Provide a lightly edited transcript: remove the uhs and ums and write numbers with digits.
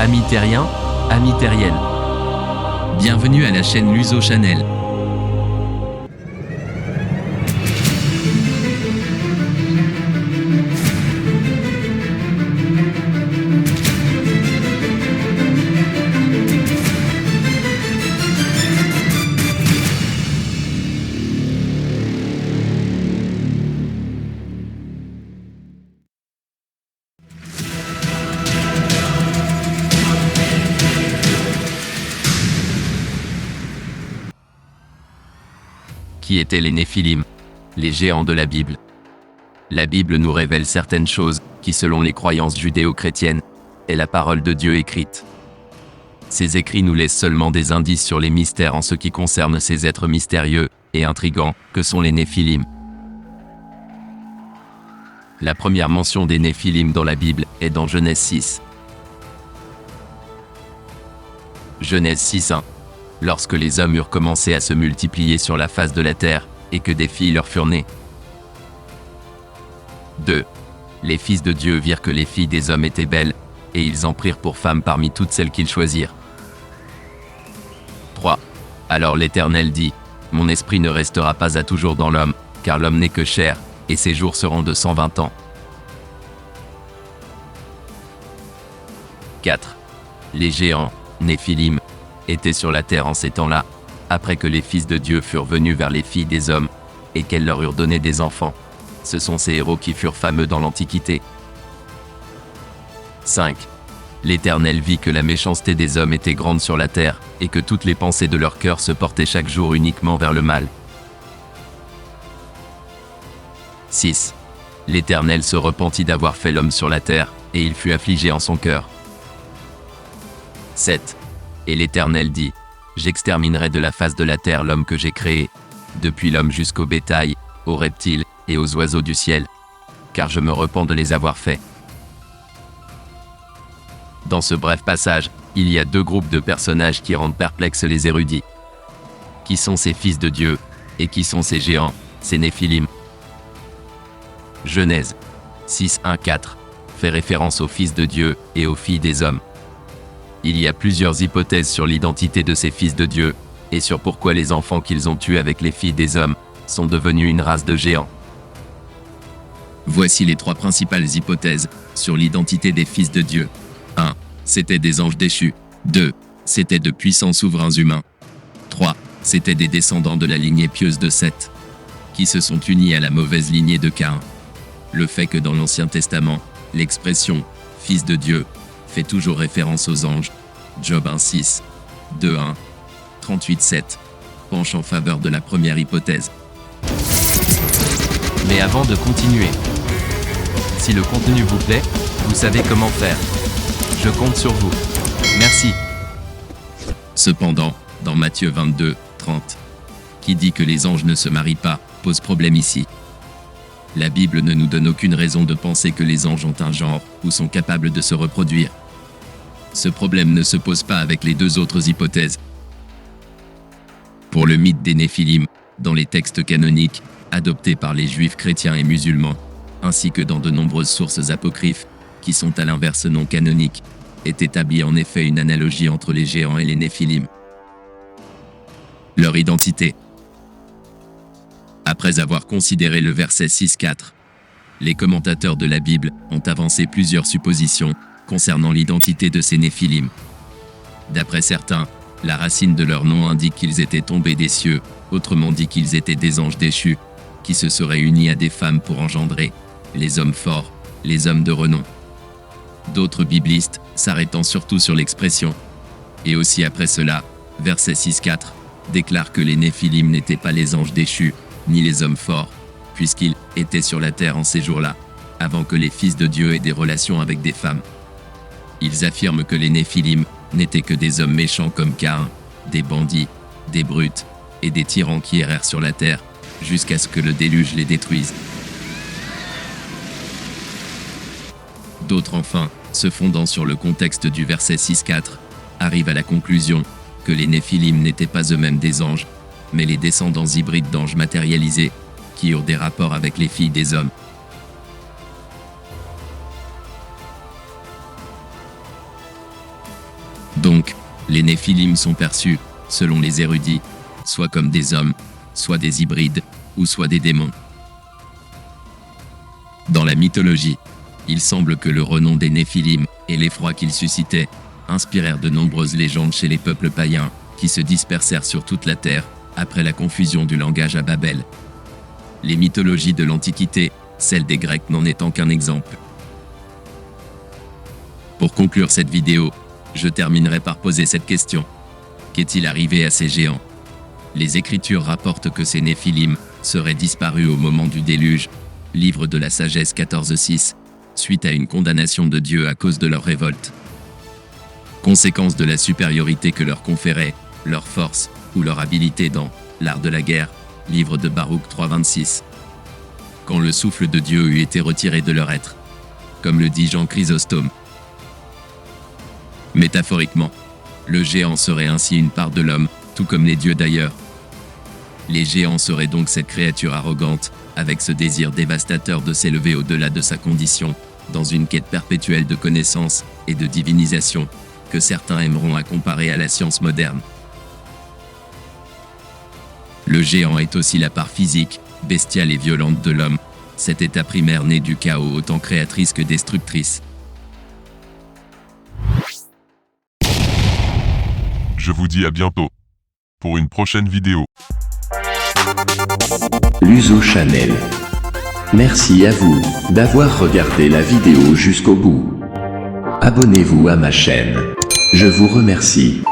Amis terriens, amis terriennes. Bienvenue à la chaîne Luso Channel. Qui étaient les Néphilim, les géants de la Bible? La Bible nous révèle certaines choses qui, selon les croyances judéo-chrétiennes, est la parole de Dieu écrite. Ces écrits nous laissent seulement des indices sur les mystères en ce qui concerne ces êtres mystérieux et intrigants que sont les Néphilim. La première mention des Néphilim dans la Bible est dans Genèse 6. Genèse 6:1. Lorsque les hommes eurent commencé à se multiplier sur la face de la terre, et que des filles leur furent nées. 2. Les fils de Dieu virent que les filles des hommes étaient belles, et ils en prirent pour femmes parmi toutes celles qu'ils choisirent. 3. Alors l'Éternel dit, « Mon esprit ne restera pas à toujours dans l'homme, car l'homme n'est que chair, et ses jours seront de 120 ans. » 4. Les géants, Néphilim, étaient sur la terre en ces temps-là, après que les fils de Dieu furent venus vers les filles des hommes, et qu'elles leur eurent donné des enfants. Ce sont ces héros qui furent fameux dans l'Antiquité. 5. L'Éternel vit que la méchanceté des hommes était grande sur la terre, et que toutes les pensées de leur cœur se portaient chaque jour uniquement vers le mal. 6. L'Éternel se repentit d'avoir fait l'homme sur la terre, et il fut affligé en son cœur. 7. Et l'Éternel dit, « J'exterminerai de la face de la terre l'homme que j'ai créé, depuis l'homme jusqu'au bétail, aux reptiles et aux oiseaux du ciel, car je me repens de les avoir faits. » Dans ce bref passage, il y a deux groupes de personnages qui rendent perplexes les érudits. Qui sont ces fils de Dieu, et qui sont ces géants, ces Néphilim? Genèse 6:1-4 fait référence aux fils de Dieu et aux filles des hommes. Il y a plusieurs hypothèses sur l'identité de ces fils de Dieu, et sur pourquoi les enfants qu'ils ont eus avec les filles des hommes sont devenus une race de géants. Voici les trois principales hypothèses sur l'identité des fils de Dieu. 1. C'étaient des anges déchus. 2. C'étaient de puissants souverains humains. 3. C'étaient des descendants de la lignée pieuse de Seth, qui se sont unis à la mauvaise lignée de Caïn. Le fait que dans l'Ancien Testament, l'expression « fils de Dieu » fait toujours référence aux anges. Job 1:6, 2:1, 38:7 penche en faveur de la première hypothèse. Mais avant de continuer, si le contenu vous plaît, vous savez comment faire. Je compte sur vous. Merci. Cependant, dans Matthieu 22:30, qui dit que les anges ne se marient pas, pose problème ici. La Bible ne nous donne aucune raison de penser que les anges ont un genre ou sont capables de se reproduire. Ce problème ne se pose pas avec les deux autres hypothèses. Pour le mythe des Néphilim, dans les textes canoniques, adoptés par les juifs chrétiens et musulmans, ainsi que dans de nombreuses sources apocryphes, qui sont à l'inverse non canoniques, est établie en effet une analogie entre les géants et les Néphilim. Leur identité. Après avoir considéré le verset 6:4, les commentateurs de la Bible ont avancé plusieurs suppositions concernant l'identité de ces Néphilim. D'après certains, la racine de leur nom indique qu'ils étaient tombés des cieux, autrement dit qu'ils étaient des anges déchus, qui se seraient unis à des femmes pour engendrer les hommes forts, les hommes de renom. D'autres biblistes, s'arrêtant surtout sur l'expression « et aussi après cela », verset 6:4, déclarent que les Néphilim n'étaient pas les anges déchus, ni les hommes forts, puisqu'ils étaient sur la terre en ces jours-là, avant que les fils de Dieu aient des relations avec des femmes. Ils affirment que les Néphilim n'étaient que des hommes méchants comme Caïn, des bandits, des brutes et des tyrans qui errèrent sur la terre, jusqu'à ce que le déluge les détruise. D'autres enfin, se fondant sur le contexte du verset 6:4, arrivent à la conclusion que les Néphilim n'étaient pas eux-mêmes des anges, mais les descendants hybrides d'anges matérialisés, qui eurent des rapports avec les filles des hommes. Donc, les Néphilim sont perçus, selon les érudits, soit comme des hommes, soit des hybrides, ou soit des démons. Dans la mythologie, il semble que le renom des Néphilim et l'effroi qu'ils suscitaient inspirèrent de nombreuses légendes chez les peuples païens, qui se dispersèrent sur toute la terre, après la confusion du langage à Babel. Les mythologies de l'Antiquité, celle des Grecs n'en étant qu'un exemple. Pour conclure cette vidéo, je terminerai par poser cette question. Qu'est-il arrivé à ces géants? Les Écritures rapportent que ces Néphilim seraient disparus au moment du déluge, livre de la Sagesse 14.6, suite à une condamnation de Dieu à cause de leur révolte. Conséquence de la supériorité que leur conférait leur force ou leur habileté dans l'art de la guerre, livre de Baruch 3.26. Quand le souffle de Dieu eut été retiré de leur être, comme le dit Jean Chrysostome. Métaphoriquement, le géant serait ainsi une part de l'homme, tout comme les dieux d'ailleurs. Les géants seraient donc cette créature arrogante, avec ce désir dévastateur de s'élever au-delà de sa condition, dans une quête perpétuelle de connaissance et de divinisation, que certains aimeront à comparer à la science moderne. Le géant est aussi la part physique, bestiale et violente de l'homme, cet état primaire né du chaos autant créatrice que destructrice. Je vous dis à bientôt pour une prochaine vidéo. Luso Channel. Merci à vous d'avoir regardé la vidéo jusqu'au bout. Abonnez-vous à ma chaîne. Je vous remercie.